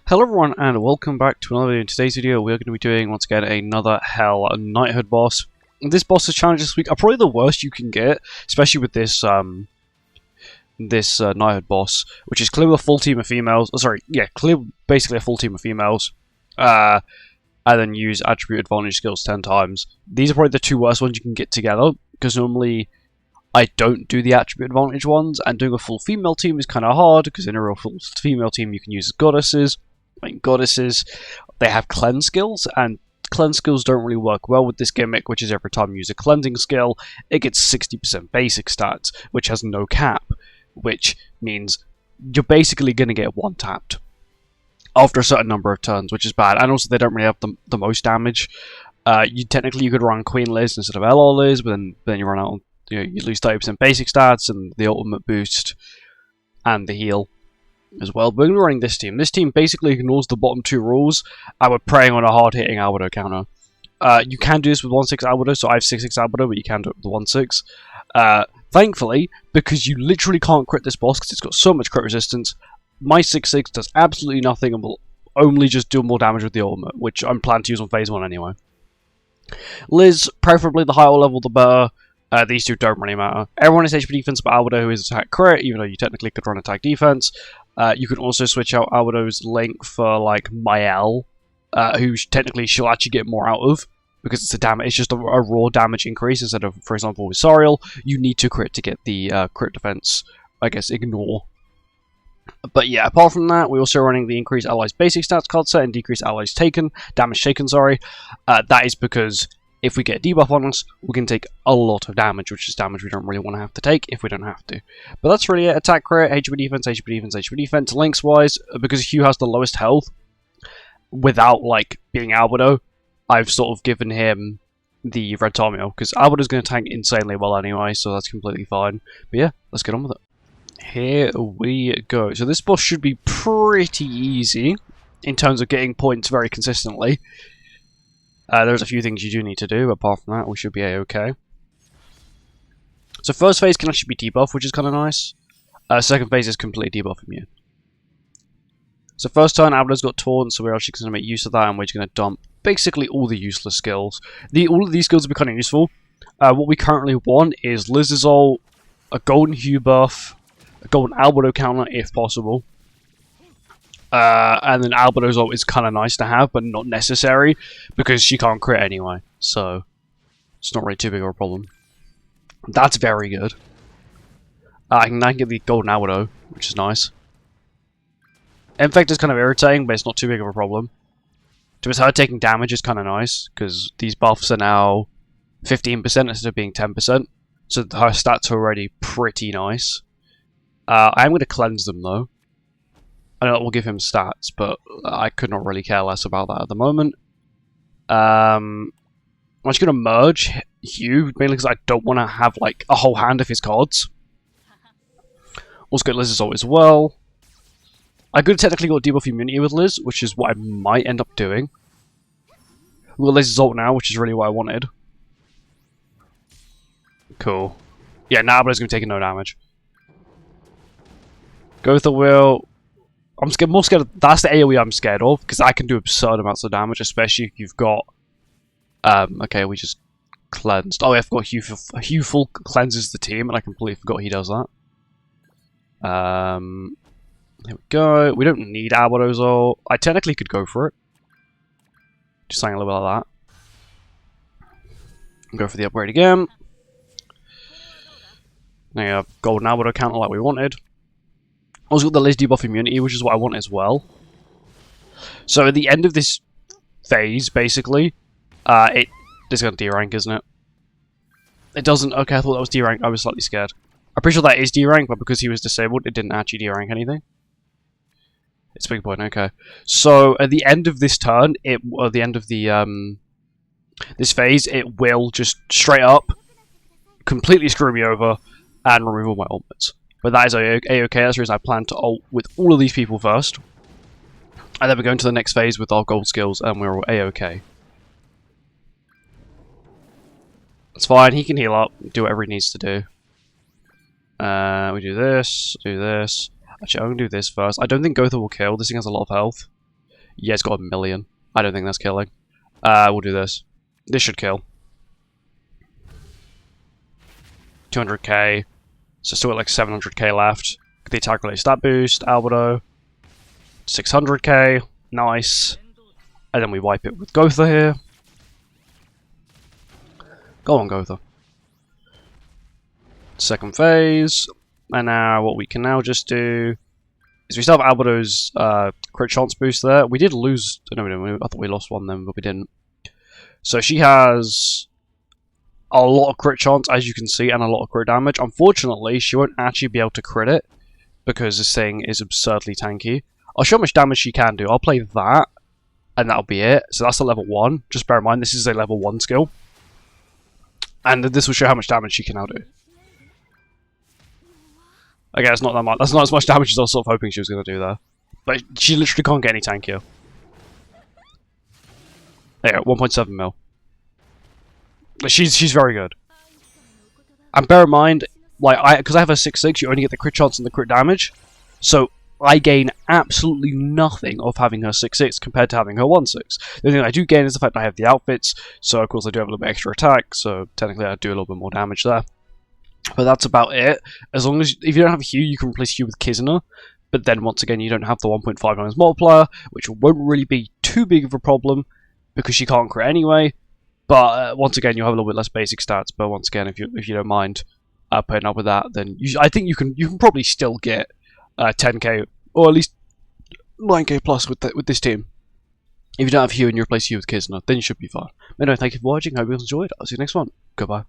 Hello everyone and welcome back to another video. In today's video we're going to be doing once again another Hell Knighthood boss. This boss's challenge this week are probably the worst you can get, especially with this Knighthood boss, which is clear with a full team of females. Clear basically a full team of females, and then use attribute advantage skills 10 times. These are probably the two worst ones you can get together, because normally I don't do the attribute advantage ones, and doing a full female team is kind of hard, because in a real full female team you can use goddesses. Goddesses, they have cleanse skills, and cleanse skills don't really work well with this gimmick, which is every time you use a cleansing skill, it gets 60% basic stats, which has no cap, which means you're basically going to get one-tapped after a certain number of turns, which is bad, and also they don't really have the most damage. You could run Queen Liz instead of LR Liz, but then you run out, you lose 30% basic stats, and the ultimate boost, and the heal as well. We're going to be running this team. This team basically ignores the bottom two rules, and we're preying on a hard-hitting Albedo counter. You can do this with 1/6 Albedo, so I have 6/6 Albedo, but you can do it with 1/6. Thankfully, because you literally can't crit this boss because it's got so much crit resistance, my 6/6 does absolutely nothing and will only just do more damage with the ultimate, which I'm planning to use on phase 1 anyway. Liz, preferably the higher level the better. These two don't really matter. Everyone is HP defense but Albedo, who is attack crit, even though you technically could run attack defense. You can also switch out Albedo's Link for like Mael, who technically she'll actually get more out of, because it's just a raw damage increase instead of, for example, with Sariel, you need to crit to get the crit defense, I guess, ignore. But yeah, apart from that, we're also running the increased allies basic stats card set and decreased allies taken, damage taken, sorry. That is because if we get a debuff on us, we can take a lot of damage, which is damage we don't really want to have to take if we don't have to. But that's really it. Attack crit, HP defense, HP defense, HP defense. Links wise, because Hugh has the lowest health, without like being Albedo, I've sort of given him the red Tamio, because Albedo's going to tank insanely well anyway, so that's completely fine. But yeah, let's get on with it. Here we go. So this boss should be pretty easy in terms of getting points very consistently. There's a few things you do need to do, but apart from that, we should be a-okay. So first phase can actually be debuff, which is kind of nice. Second phase is completely debuff immune. So first turn, Albedo's got Taunt, so we're actually going to make use of that, and we're just going to dump basically all the useless skills. All of these skills will be kind of useful. What we currently want is Liz's ult, a golden Hugh buff, a golden Albedo counter if possible. And then Albedo's ult is kind of nice to have, but not necessary, because she can't crit anyway, so it's not really too big of a problem. That's very good. I can now get the golden Albedo, which is nice. Infect is kind of irritating, but it's not too big of a problem. To her taking damage is kind of nice, because these buffs are now 15% instead of being 10%, so her stats are already pretty nice. I am going to cleanse them though. I know that will give him stats, but I could not really care less about that at the moment. I'm just going to merge Hugh, mainly because I don't want to have like a whole hand of his cards. Also get Liz's ult as well. I could have technically got debuff immunity with Liz, which is what I might end up doing. We've got Liz's ult now, which is really what I wanted. Cool. Yeah, now Albedo's going to be taking no damage. Go the will. I'm more scared of, that's the AoE I'm scared of, because I can do absurd amounts of damage, especially if you've got... okay, we just cleansed. Oh, I forgot Hugh full cleanses the team, and I completely forgot he does that. Here we go. We don't need Albedo's ult. I technically could go for it. Just saying a little bit like that. Go for the upgrade again. Now you have golden Albedo counter like we wanted. Also got the Liz debuff immunity, which is what I want as well. So at the end of this phase, basically, this is going to D-rank, isn't it? It doesn't... Okay, I thought that was D-rank. I was slightly scared. I'm pretty sure that is D-rank, but because he was disabled, it didn't actually D-rank anything. It's a big point, okay. So at the end of this turn, at the end of the this phase, it will just straight up completely screw me over and remove all my ultimates. But that is a-okay, as I plan to ult with all of these people first. And then we're going to the next phase with our gold skills, and we're a-okay. That's fine, he can heal up, do whatever he needs to do. We do this, do this. Actually, I'm going to do this first. I don't think Gotha will kill. This thing has a lot of health. Yeah, it's got 1,000,000. I don't think that's killing. We'll do this. This should kill. 200k. So still got like 700k left. The attack related stat boost, Albedo. 600k. Nice. And then we wipe it with Gotha here. Go on, Gotha. Second phase. And now what we can now just do is we still have Albedo's crit chance boost there. We did lose... No, I thought we lost one then, but we didn't. So she has a lot of crit chance, as you can see, and a lot of crit damage. Unfortunately, she won't actually be able to crit it because this thing is absurdly tanky. I'll show how much damage she can do. I'll play that, and that'll be it. So that's a level 1. Just bear in mind, this is a level 1 skill. And this will show how much damage she can now do. Okay, that's not that much. That's not as much damage as I was sort of hoping she was going to do there. But she literally can't get any tankier. There you go, 1.7 mil. She's very good. And bear in mind, like because I have a 6/6, you only get the crit chance and the crit damage. So I gain absolutely nothing of having her 6/6 compared to having her 1/6. The only thing I do gain is the fact that I have the outfits. So of course I do have a little bit extra attack. So technically I do a little bit more damage there. But that's about it. As long as if you don't have Hugh, you can replace Hugh with Kizuna. But then once again, you don't have the 1.5 times multiplier, which won't really be too big of a problem because she can't crit anyway. But once again, you'll have a little bit less basic stats. But once again, if you don't mind putting up with that, then I think you can probably still get 10k or at least 9k plus with this team. If you don't have Hugh and you replace Hugh with Kizuna, then you should be fine. Anyway, thank you for watching. Hope you guys enjoyed. I'll see you next one. Goodbye.